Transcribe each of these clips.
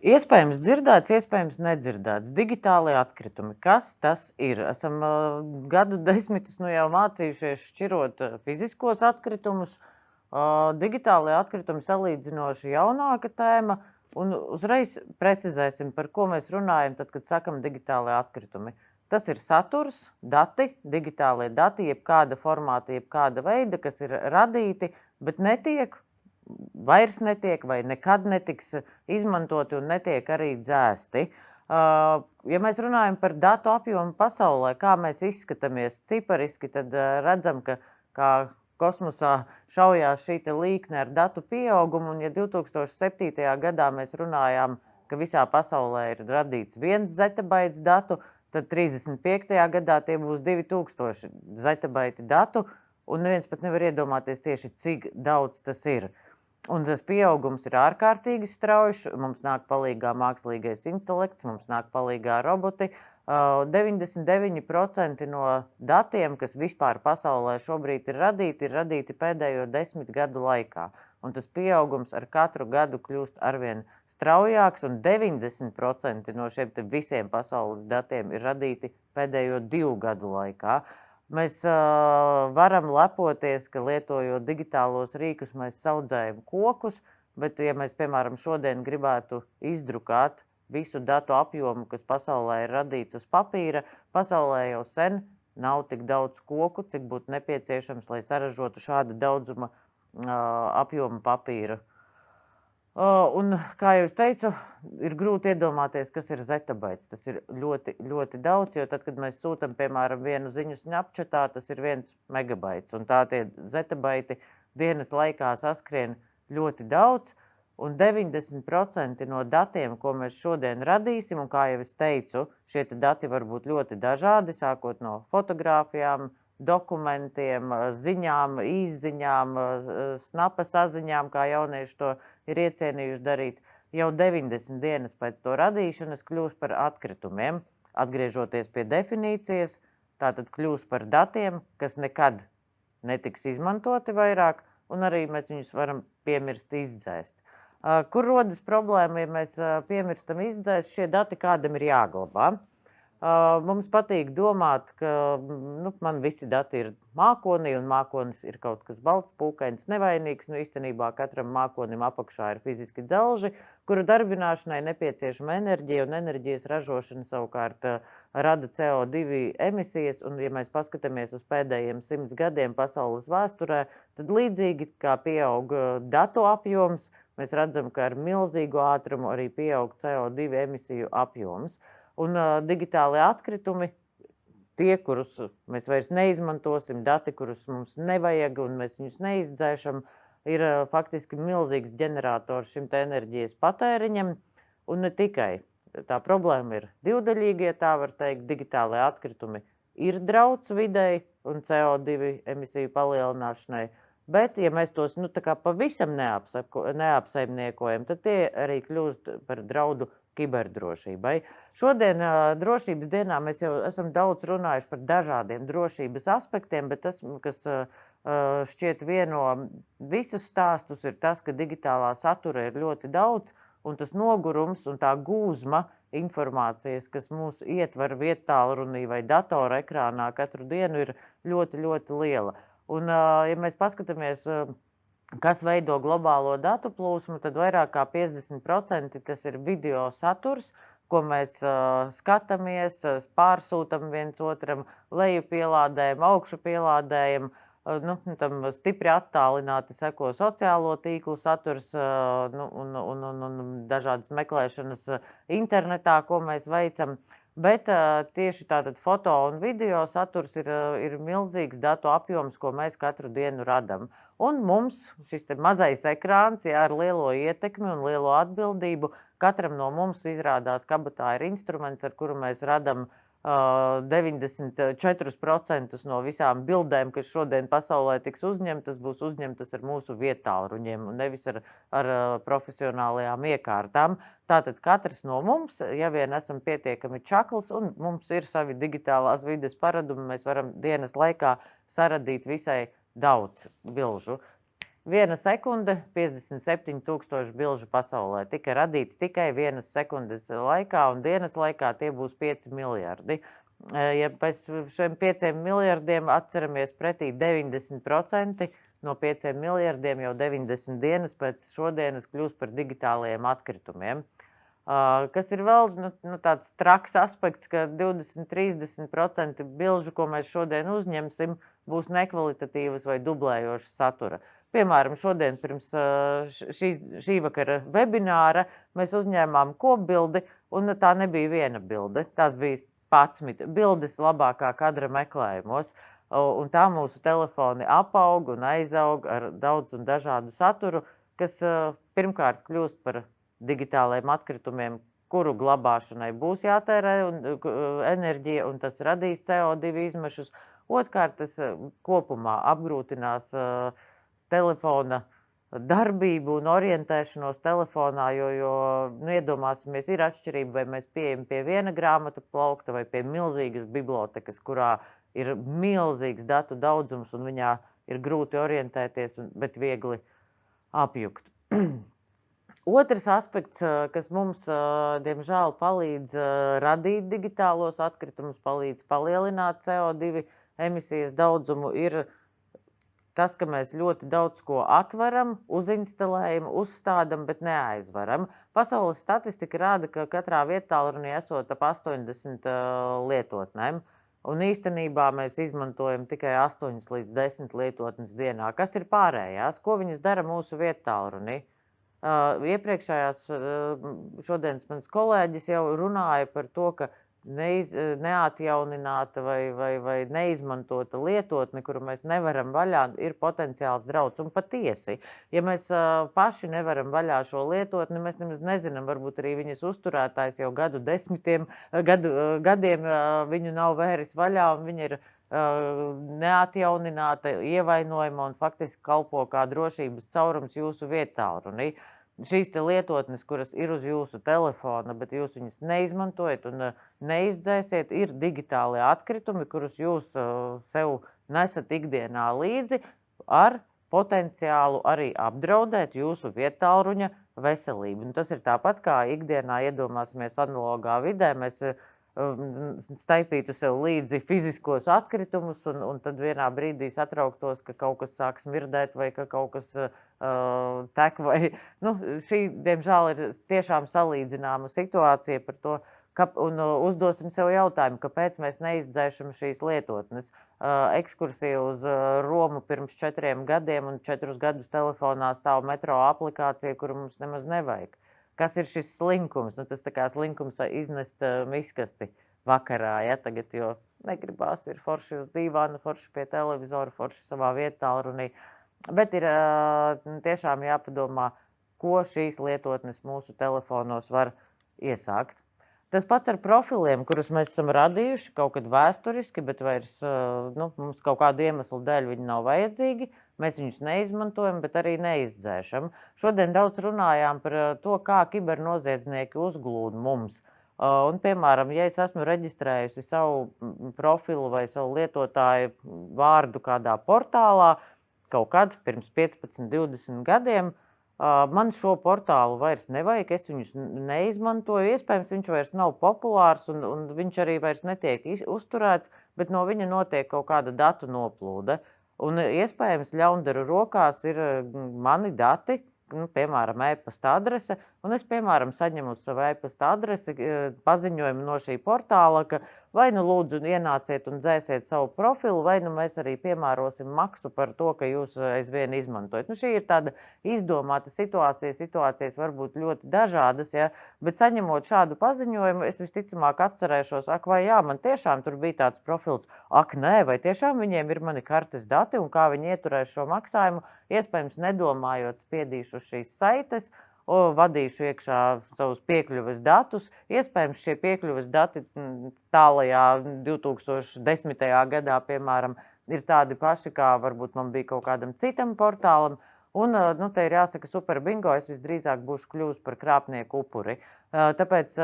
Iespējams dzirdēts, iespējams nedzirdēts. Digitālie atkritumi. Kas tas ir? Esam gadu desmitus jau mācījušies šķirot fiziskos atkritumus. Digitālie atkritumi salīdzinoši jaunāka tēma. Un uzreiz precizēsim, par ko mēs runājam, tad, kad sakam digitālie atkritumi. Tas ir saturs, dati, digitālie dati, jebkāda formāta, jebkāda veida, kas ir radīti, bet vairs netiek vai nekad netiks izmantoti un netiek arī dzēsti. Ja mēs runājam par datu apjomu pasaulē, kā mēs izskatāmies cipariski, tad redzam, ka kā kosmosā šaujās šī līkne ar datu pieaugumu, un ja 2007. gadā mēs runājām, ka visā pasaulē ir radīts 1 zetabaits datu, tad 35. gadā tie būs 2000 zetabaiti datu, un neviens pat nevar iedomāties tieši, cik daudz tas ir. Un tas pieaugums ir ārkārtīgi strauji. Mums nāk palīgā mākslīgais intelekts, mums nāk palīgā roboti. 99% no datiem, kas vispār pasaulē šobrīd ir radīti pēdējo 10 gadu laikā. Un tas pieaugums ar katru gadu kļūst arvien straujāks, un 90% no šiem visiem pasaules datiem ir radīti pēdējo 2 gadu laikā. Mēs varam lepoties, ka lietojot digitālos rīkus, mēs audzējam kokus, bet, ja mēs, piemēram, šodien gribētu izdrukāt visu datu apjomu, kas pasaulē ir radīts uz papīra, pasaulē jau sen nav tik daudz koku, cik būtu nepieciešams, lai saražotu šāda daudzuma apjoma papīra. Un, kā jau es teicu, ir grūti iedomāties, kas ir zetabaits. Tas ir ļoti, ļoti daudz, jo tad, kad mēs sūtam, piemēram, vienu ziņu Snapchatā, tas ir 1 megabaits. Un tā tie zetabaiti dienas laikā saskrien ļoti daudz. Un 90% no datiem, ko mēs šodien radīsim, un kā jau es teicu, šie dati var būt ļoti dažādi, sākot no fotogrāfijām, dokumentiem, ziņām, īsziņām, snapa saziņām, kā jaunieši to ir iecienījuši darīt. Jau 90 dienas pēc to radīšanas kļūst par atkritumiem. Atgriežoties pie definīcijas, tātad kļūst par datiem, kas nekad netiks izmantoti vairāk, un arī mēs viņus varam piemirst izdzēst. Kur rodas problēma, ja mēs piemirstam izdzēst, šie dati kādam ir jāglabā. Mums patīk domāt, ka man visi dati ir mākonī, un mākonis ir kaut kas balts, pūkains, nevainīgs. Īstenībā katram mākonim apakšā ir fiziski dzelži, kuru darbināšanai nepieciešama enerģija, un enerģijas ražošana savukārt rada CO2 emisijas. Un, ja mēs paskatāmies uz pēdējiem 100 gadiem pasaules vēsturē, tad līdzīgi kā pieaug datu apjoms, mēs redzam, ka ar milzīgu ātrumu arī pieaug CO2 emisiju apjoms. Un digitālie atkritumi, tie, kurus mēs vairs neizmantosim, dati, kurus mums nevajag un mēs viņus neizdzēšam, ir faktiski milzīgs ģenerators šim enerģijas patēriņam. Un ne tikai. Tā problēma ir divdaļīga, ja tā var teikt. Digitālie atkritumi ir drauds videi un CO2 emisiju palielināšanai. Bet, ja mēs tos pavisam neapsaimniekojam, tad tie arī kļūst par draudu kiberdrošībai. Šodien drošības dienā mēs jau esam daudz runājuši par dažādiem drošības aspektiem, bet tas, kas šķiet vieno visus stāstus, ir tas, ka digitālā satura ir ļoti daudz, un tas nogurums un tā gūzma informācijas, kas mūs ietver viettālrunī vai datora ekrānā katru dienu, ir ļoti, ļoti liela. Un, ja mēs paskatāmies, kas veido globālo datu plūsmu, tad vairāk kā 50% tas ir video saturs, ko mēs skatāmies, pārsūtam viens otram, leju pielādējam, augšu pielādējam. Tam stipri attālināti seko sociālo tīklu saturs un dažādas meklēšanas internetā, ko mēs veicam. Bet tieši tātad foto un video saturs ir milzīgs datu apjoms, ko mēs katru dienu radam. Un mums šis mazais ekrāns, ar lielo ietekmi un lielo atbildību, katram no mums izrādās kabatā ir instruments, ar kuru mēs radam 94% no visām bildēm, kas šodien pasaulē tiks uzņemtas, būs uzņemtas ar mūsu viettālruņiem un nevis ar profesionālajām iekārtām. Tātad katrs no mums, ja vien esam pietiekami čakls un mums ir savi digitālās vides paradumi, mēs varam dienas laikā saradīt visai daudz bilžu. 1 sekunde 57,000 bilžu pasaulē tika radīts tikai 1 sekundes laikā, un dienas laikā tie būs 5 miljardi. Ja pēc šiem 5 miljardiem atceramies pretī 90% no 5 miljardiem jau 90 dienas pēc šodienas kļūs par digitālajiem atkritumiem. Kas ir vēl tāds traks aspekts, ka 20–30% bilžu, ko mēs šodien uzņemsim, būs nekvalitatīvas vai dublējošas satura. Piemēram, šodien pirms šī vakara webināra mēs uzņēmām kopbildi, un tā nebija viena bilde. Tās bija 11 bildes labākā kadra meklējumos, un tā mūsu telefoni apaug un aizaug ar daudz un dažādu saturu, kas pirmkārt kļūst par digitālajiem atkritumiem, kuru glabāšanai būs jātērē enerģija, un tas radīs CO2 izmešus. Otrkārt, tas kopumā apgrūtinās telefona darbību un orientēšanos telefonā, jo iedomāsimies, ir atšķirība, vai mēs pieejam pie viena grāmatu plaukta vai pie milzīgas bibliotekas, kurā ir milzīgs datu daudzums un viņā ir grūti orientēties, bet viegli apjukt. Otrs aspekts, kas mums, diemžēl, palīdz radīt digitālos atkritumus, palīdz palielināt CO2 emisijas daudzumu, ir tas, ka mēs ļoti daudz ko atveram, uzinstalējam, uzstādam, bet neaizveram. Pasaules statistika rāda, ka katrā viettālrunī esot ap 80 lietotnēm, un īstenībā mēs izmantojam tikai 8 līdz 10 lietotnes dienā. Kas ir pārējās? Ko viņas dara mūsu viettālrunī? Iepriekšējās šodienas mans kolēģis jau runāja par to, ka neatjaunināta vai neizmantota lietotne, kuru mēs nevaram vaļā, ir potenciāls drauds. Un patiesi, ja mēs paši nevaram vaļā šo lietotni, mēs nemaz nezinām, varbūt arī viņas uzturētājs jau gadiem viņu nav vēris vaļā, un viņa ir neatjaunināta, ievainojama un faktiski kalpo kā drošības caurums jūsu viettālrunī. Šīs te lietotnes, kuras ir uz jūsu telefona, bet jūs viņas neizmantojat un neizdzēsiet, ir digitālie atkritumi, kurus jūs sev nesat ikdienā līdzi ar potenciālu arī apdraudēt jūsu viettālruņa veselību. Un tas ir tāpat kā ikdienā iedomāsimies analogā vidē, mēs staipītu sev līdzi fiziskos atkritumus un tad vienā brīdī satrauktos, ka kaut kas sāk smirdēt vai ka kaut kas tek vai... Šī, diemžēl, ir tiešām salīdzināma situācija par to, un uzdosim sev jautājumu, kāpēc mēs neizdzēšam šīs lietotnes. Ekskursija uz Romu pirms 4 gadiem un 4 gadus telefonā stāv metro aplikācija, kuru mums nemaz nevajag. Kas ir šis slinkums? Tas tā kā slinkums iznest miskasti vakarā, ja tagad, jo negribās, ir forši uz dīvāna, forši pie televizora, forši savā viettālrunī. Bet ir tiešām jāpadomā, ko šīs lietotnes mūsu telefonos var iesākt. Tas pats ar profiliem, kurus mēs esam radījuši kaut kad vēsturiski, bet vairs mums kaut kādu iemeslu dēļ viņi nav vajadzīgi. Mēs viņus neizmantojam, bet arī neizdzēšam. Šodien daudz runājām par to, kā kibernoziedznieki uzglūd mums. Un, piemēram, ja es esmu reģistrējusi savu profilu vai savu lietotāju vārdu kādā portālā, kaut kad pirms 15–20 gadiem, man šo portālu vairs nevajag, es viņus neizmantoju, iespējams, viņš vairs nav populārs un viņš arī vairs netiek uzturēts, bet no viņa notiek kaut kāda datu noplūde. Un iespējams, ļaundaru rokās ir mani dati, piemēram, e-pasta adrese, un es, piemēram, saņemu uz savu e-pasta adresi paziņojumu no šī portāla, ka vai nu lūdzu ienāciet un dzēsiet savu profilu, vai nu mēs arī piemērosim maksu par to, ka jūs aizvien izmantojat. Šī ir tāda izdomāta situācija, situācijas var būt ļoti dažādas, ja? Bet saņemot šādu paziņojumu, es visticamāk atcerēšos, vai jā, man tiešām tur bija tāds profils, nē, vai tiešām viņiem ir mani kartes dati un kā viņi ieturēs šo maksājumu, iespējams nedomājot spiedīšu uz šīs saites, vadīšu iekšā savus piekļuves datus. Iespējams, šie piekļuves dati tālajā 2010. gadā, piemēram, ir tādi paši, kā varbūt man bija kaut kādam citam portālam. Un, te ir jāsaka super bingo, es visdrīzāk būšu kļuvusi par krāpnieku upuri. Tāpēc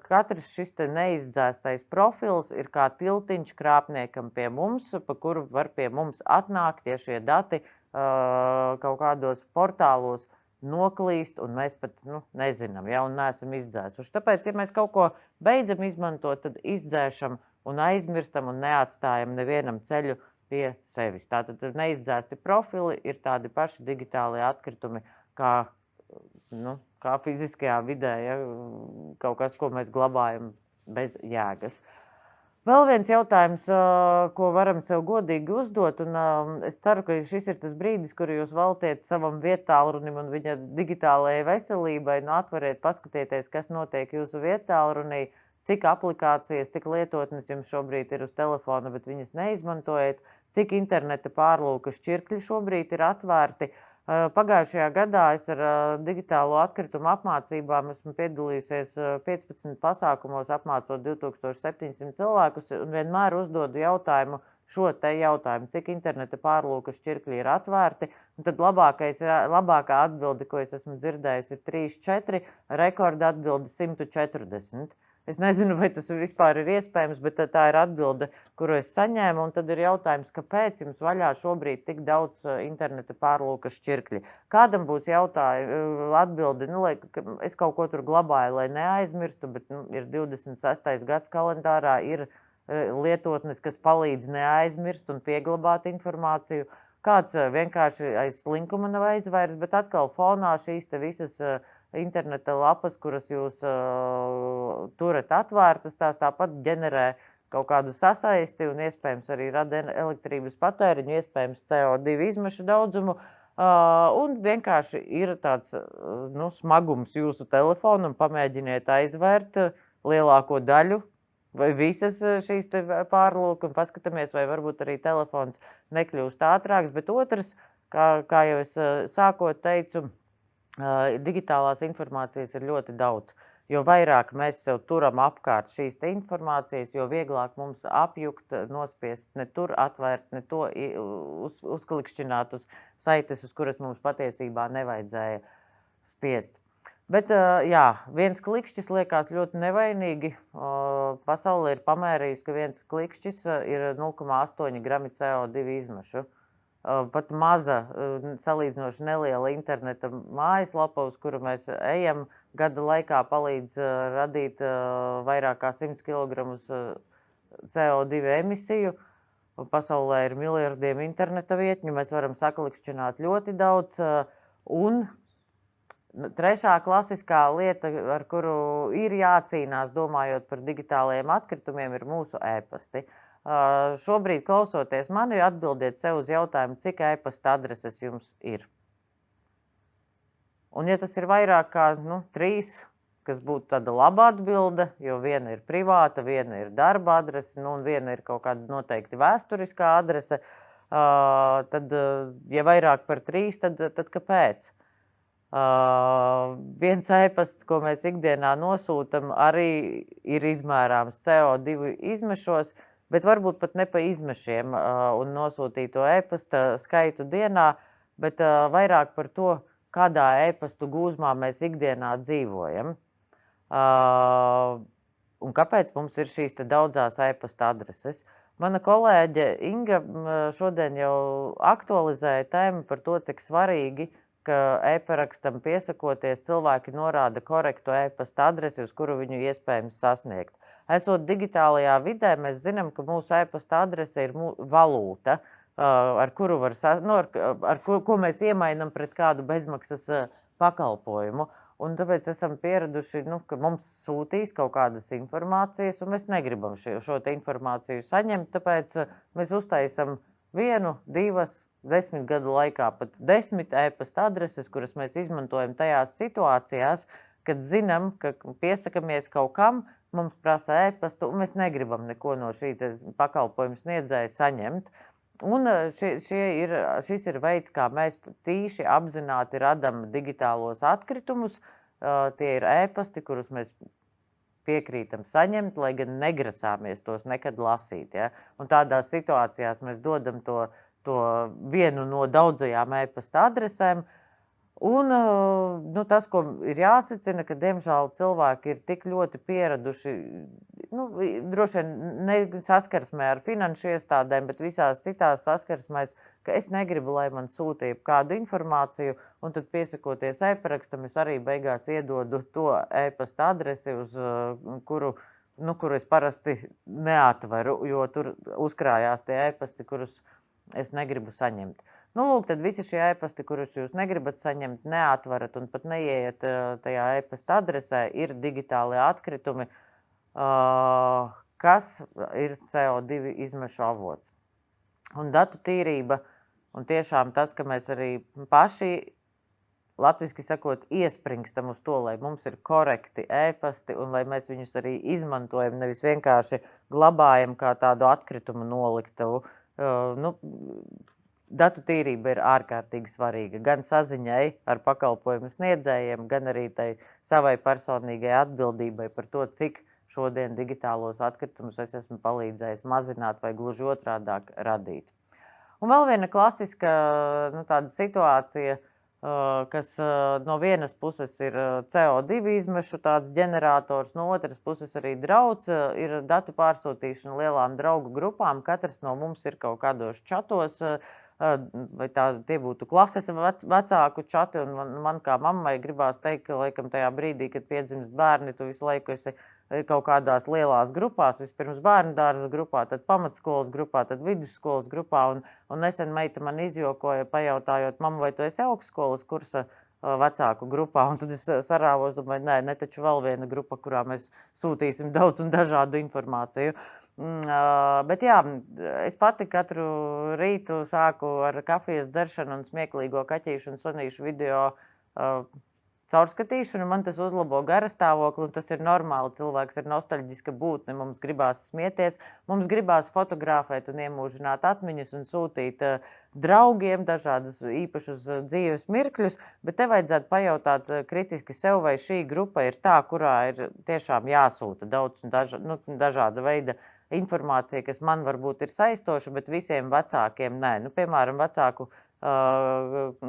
katrs šis te neizdzēstais profils ir kā tiltiņš krāpniekam pie mums, pa kuru var pie mums atnākt, ja šie dati kaut kādos portālos noklīst, un mēs pat nezinām, ja, un neesam izdzēsuši. Tāpēc, ja mēs kaut ko beidzam izmantot, tad izdzēšam un aizmirstam un neatstājam nevienam ceļu pie sevis. Tātad neizdzēsti profili ir tādi paši digitālie atkritumi, kā fiziskajā vidē, ja, kaut kas, ko mēs glabājam bez jēgas. Vēl viens jautājums, ko varam sev godīgi uzdot, un es ceru, ka šis ir tas brīdis, kuru jūs veltiet savam viedtālrunim un viņa digitālajai veselībai, atveriet, paskatieties, kas notiek jūsu viedtālrunī, cik aplikācijas, cik lietotnes jums šobrīd ir uz telefona, bet viņas neizmantojat, cik interneta pārlūka šķirkļi šobrīd ir atvērti. Pagājušajā gadā es ar digitālo atkritumu apmācībām esmu piedalījusies 15 pasākumos, apmācot 2700 cilvēkus, un vienmēr uzdodu šo jautājumu, cik interneta pārlūka šķirkļi ir atvērti. Un tad labākā atbilde, ko es esmu dzirdējusi, ir 3-4, rekorda atbilde 140. Es nezinu, vai tas vispār ir iespējams, bet tā ir atbilde, kuru es saņēmu. Un tad ir jautājums, kāpēc jums vaļā šobrīd tik daudz interneta pārlūka šķirkļi? Kādam būs atbilde, es kaut ko tur glabāju, lai neaizmirstu, bet ir 26. gads kalendārā, ir lietotnes, kas palīdz neaizmirst un pieglabāt informāciju. Kāds vienkārši aiz slinkuma nav aizvairs, bet atkal fonā šīs te visas interneta lapas, kuras jūs turat atvērtas, tās tāpat ģenerē kaut kādu sasaisti un iespējams arī rada elektrības patēriņu, iespējams CO2 izmešu daudzumu, un vienkārši ir tāds smagums jūsu telefonu un pamēģiniet aizvērt lielāko daļu vai visas šīs te pārlūka un paskatāmies, vai varbūt arī telefons nekļūst ātrāks, bet otrs, kā jau es sākot teicu, digitālās informācijas ir ļoti daudz. Jo vairāk mēs sev turam apkārt šīs te informācijas, jo vieglāk mums apjukt, nospiest, ne tur atvērt, ne to uzklikšķināt uz saites, uz kuras mums patiesībā nevajadzēja spiest. Bet viens klikšķis liekas ļoti nevainīgi. Pasaule ir pamērījusi, ka viens klikšķis ir 0,8 grami CO2 izmešu. Pat maza, salīdzinoši neliela interneta mājaslapa, uz kuru mēs ejam, gada laikā palīdz radīt vairāk kā 100 kg CO2 emisiju. Pasaulē ir miljardiem interneta vietņu, mēs varam saklikšķināt ļoti daudz. Un trešā klasiskā lieta, ar kuru ir jācīnās, domājot par digitālajiem atkritumiem, ir mūsu e-pasti. Šobrīd, klausoties mani, atbildiet sev uz jautājumu, cik e-pasta adreses jums ir. Un ja tas ir vairāk kā 3, kas būtu tāda laba atbilde, jo viena ir privāta, viena ir darba adrese, un viena ir kaut kāda noteikti vēsturiskā adrese, tad, ja vairāk par 3, tad kāpēc? Viens e-pasts, ko mēs ikdienā nosūtam, arī ir izmērāms CO2 izmešos, bet varbūt pat ne pa izmešiem un nosūtīto e-pasta skaitu dienā, bet vairāk par to, kādā e-pastu gūzmā mēs ikdienā dzīvojam. Un kāpēc mums ir šīs te daudzās e-pasta adreses? Mana kolēģe Inga šodien jau aktualizēja tēmu par to, cik svarīgi, ka e-parakstam piesakoties cilvēki norāda korektu e-pasta adresi, uz kuru viņu iespējams sasniegt. Esot digitālajā vidē, mēs zinām, ka mūsu e-pasta adrese ir valūta, ar kuru ko mēs iemainam pret kādu bezmaksas pakalpojumu. Un tāpēc esam pieraduši, ka mums sūtīs kaut kādas informācijas, un mēs negribam šo te informāciju saņemt, tāpēc mēs uztaisam 1, 2, 10 gadu laikā pat 10 e-pasta adreses, kuras mēs izmantojam tajās situācijās, kad zinām, ka piesakamies kaut kam, mums prasa e-pastu, un mēs negribam neko no šī pakalpojuma sniedzēja saņemt. Un šis ir veids, kā mēs tīši apzināti radam digitālos atkritumus. Tie ir e-pasti, kurus mēs piekrītam saņemt, lai gan negrasāmies tos nekad lasīt. Ja? Un tādās situācijās mēs dodam to vienu no daudzajām e-pasta adresēm. Un tas, ko ir jāsacina, ka diemžēl cilvēki ir tik ļoti pieraduši droši vien ne saskarsmē ar finanšu iestādēm, bet visās citās saskarsmēs, ka es negribu, lai man sūta kādu informāciju, un tad piesakoties e-parakstam, es arī beigās iedodu to e-pasta adresi, uz kuru es parasti neatveru, jo tur uzkrājās tie e-pasti, kurus es negribu saņemt. Lūk, tad visi šie e-pasti, kurus jūs negribat saņemt, neatverat un pat neieiet tajā e-pasta adresē, ir digitālie atkritumi, kas ir CO2 izmešu avots. Un datu tīrība, un tiešām tas, ka mēs arī paši, latviski sakot, iespringstam uz to, lai mums ir korekti e-pasti un lai mēs viņus arī izmantojam, nevis vienkārši glabājam kā tādu atkritumu noliktavu. Datu tīrība ir ārkārtīgi svarīga gan saziņai ar pakalpojumu sniedzējiem, gan arī tai savai personīgai atbildībai par to, cik šodien digitālos atkritumus es esmu palīdzējis mazināt vai gluži otrādāk radīt. Un vēl viena klasiska tāda situācija, kas no vienas puses ir CO2 izmešu tāds ģenerators, no otras puses arī drauds, ir datu pārsūtīšana lielām draugu grupām. Katrs no mums ir kaut kādos čatos, vai tie būtu klases vecāku čati, un man kā mammai gribās teikt, ka laikam tajā brīdī, kad piedzimst bērni, tu visu laiku esi kaut kādās lielās grupās, vispirms bērnu dārza grupā, tad pamatskolas grupā, tad vidusskolas grupā, un nesen meita man izjokoja, pajautājot, mamma, vai tu esi augstskolas kursa vecāku grupā, un tad es sarāvos, domāju, ne taču vēl viena grupa, kurā mēs sūtīsim daudz un dažādu informāciju. Bet jā, es pati katru rītu sāku ar kafijas dzeršanu un smieklīgo kaķīšu un sunīšu video caurskatīšanu, man tas uzlabo garastāvokli, un tas ir normāli. Cilvēks ir nostalģiska būtne, mums gribās smieties, mums gribās fotografēt un iemūžināt atmiņas un sūtīt draugiem dažādus īpašus dzīves mirkļus, bet te vajadzētu pajautāt kritiski sev, vai šī grupa ir tā, kurā ir tiešām jāsūta daudz un dažāda veida informācija, kas man varbūt ir saistoša, bet visiem vecākiem nē. Piemēram,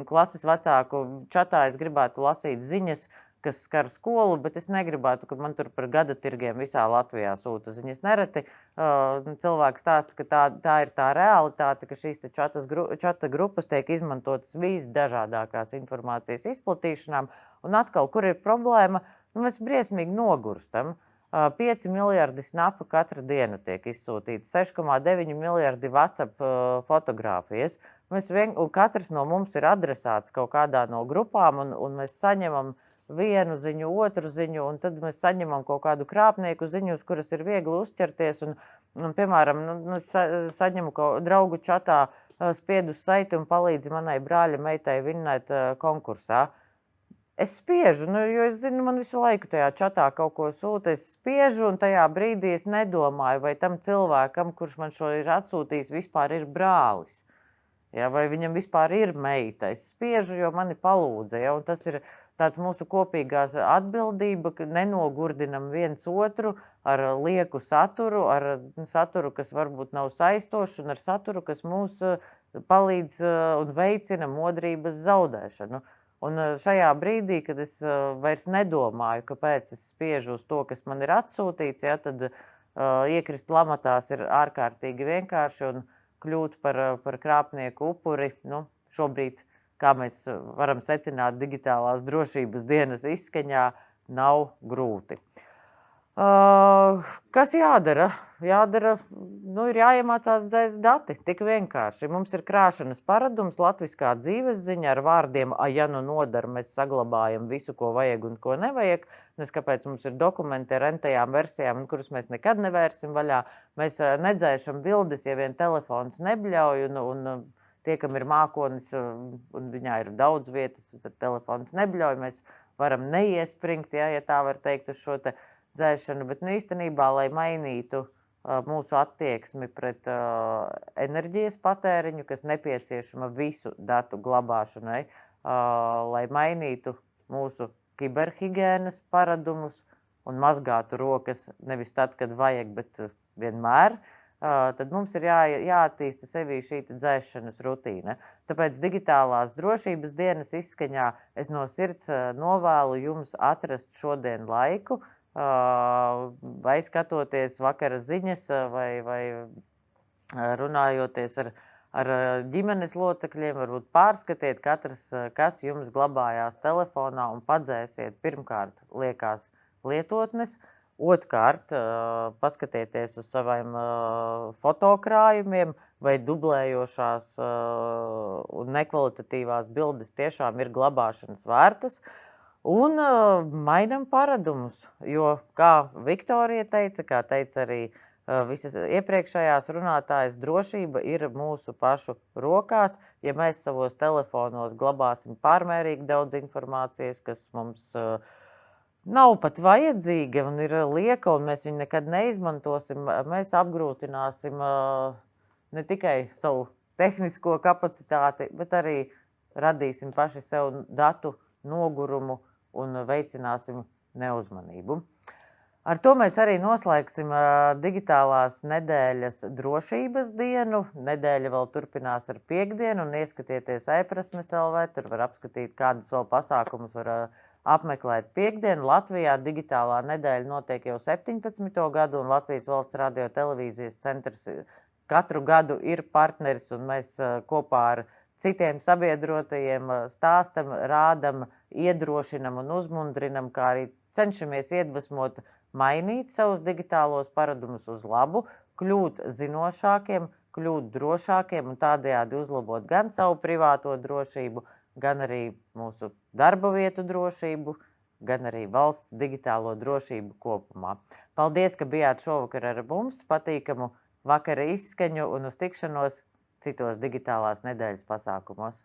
klases vecāku čatā es gribētu lasīt ziņas, kas skar skolu, bet es negribētu, ka man tur par gada tirgiem visā Latvijā sūta ziņas. Nereti cilvēki stāsta, ka tā ir tā realitāte, ka šīs čata grupas tiek izmantotas visdažādākās informācijas izplatīšanām, un atkal, kur ir problēma, mēs briesmīgi nogurstam. 5 miljardi snapu katru dienu tiek izsūtīti, 6,9 miljardi WhatsApp fotogrāfijas. Un katrs no mums ir adresāts kaut kādā no grupām, un mēs saņemam vienu ziņu, otru ziņu, un tad mēs saņemam kaut kādu krāpnieku ziņu, uz kuras ir viegli uzķerties. Un piemēram, saņemu draugu čatā spiedu uz saiti un palīdzi manai brāļa meitai vinnēt konkursā. Es spiežu, jo es zinu, man visu laiku tajā čatā kaut ko sūta. Es spiežu, un tajā brīdī es nedomāju, vai tam cilvēkam, kurš man šo ir atsūtījis, vispār ir brālis. Ja, vai viņam vispār ir meita. Es spiežu, jo mani palūdza. Ja, un tas ir tāds mūsu kopīgās atbildība, ka nenogurdinam viens otru ar lieku saturu, ar saturu, kas varbūt nav saistošs, un ar saturu, kas mūs palīdz un veicina modrības zaudēšanu. Un šajā brīdī, kad es vairs nedomāju, kāpēc es spiežu uz to, kas man ir atsūtīts, ja, tad iekrist lamatās ir ārkārtīgi vienkārši un kļūt par krāpnieku upuri. Šobrīd, kā mēs varam secināt, digitālās drošības dienas izskaņā nav grūti. Kas jādara? Ir jāiemācās dzēst dati, tik vienkārši. Mums ir krāšanas paradums, latviskā dzīves ziņa ar vārdiem, ja nu nodara, mēs saglabājam visu, ko vajag un ko nevajag. Kāpēc mums ir dokumenti ar entajām versijām, kurus mēs nekad nevērsim vaļā. Mēs nedzēšam bildes, ja vien telefons nebļauj, un tie, kam ir mākonis, un viņā ir daudz vietas, tad telefons nebļauj. Mēs varam neiespringt, ja tā var teikt, uz šo te dzēšanu, bet īstenībā, lai mainītu mūsu attieksmi pret enerģijas patēriņu, kas nepieciešama visu datu glabāšanai, lai mainītu mūsu kiberhigienas paradumus un mazgātu rokas nevis tad, kad vajag, bet vienmēr, tad mums ir jāattīsta sevī šī dzēšanas rutīna. Tāpēc digitālās drošības dienas izskaņā es no sirds novēlu jums atrast šodien laiku, vai skatoties vakara ziņas, vai runājoties ar ģimenes locekļiem, varbūt pārskatiet katrs, kas jums glabājās telefonā un padzēsiet pirmkārt liekās lietotnes, otrkārt paskatieties uz saviem fotokrājumiem, vai dublējošās un nekvalitatīvās bildes tiešām ir glabāšanas vērtas. Un mainam paradumus, jo, kā Viktorija teica, kā teica arī visas iepriekšējās runātājas, drošība ir mūsu pašu rokās. Ja mēs savos telefonos glabāsim pārmērīgi daudz informācijas, kas mums nav pat vajadzīga un ir lieka, un mēs viņu nekad neizmantosim, mēs apgrūtināsim ne tikai savu tehnisko kapacitāti, bet arī radīsim paši sev datu nogurumu un veicināsim neuzmanību. Ar to mēs arī noslēgsim digitālās nedēļas drošības dienu. Nedēļa vēl turpinās ar piekdienu, un ieskatieties e-prasmes LV, tur var apskatīt, kādus vēl pasākumus var apmeklēt piekdienu. Latvijā digitālā nedēļa notiek jau 17. gadu, un Latvijas Valsts radio televīzijas centrs katru gadu ir partneris, un mēs kopā ar citiem sabiedrotajiem stāstam, rādam, iedrošinam un uzmundrinam, kā arī cenšamies iedvesmot mainīt savus digitālos paradumus uz labu, kļūt zinošākiem, kļūt drošākiem un tādējādi uzlabot gan savu privāto drošību, gan arī mūsu darba vietu drošību, gan arī valsts digitālo drošību kopumā. Paldies, ka bijāt šovakar ar mums, patīkamu vakara izskaņu un uz tikšanos citos digitālās nedēļas pasākumos.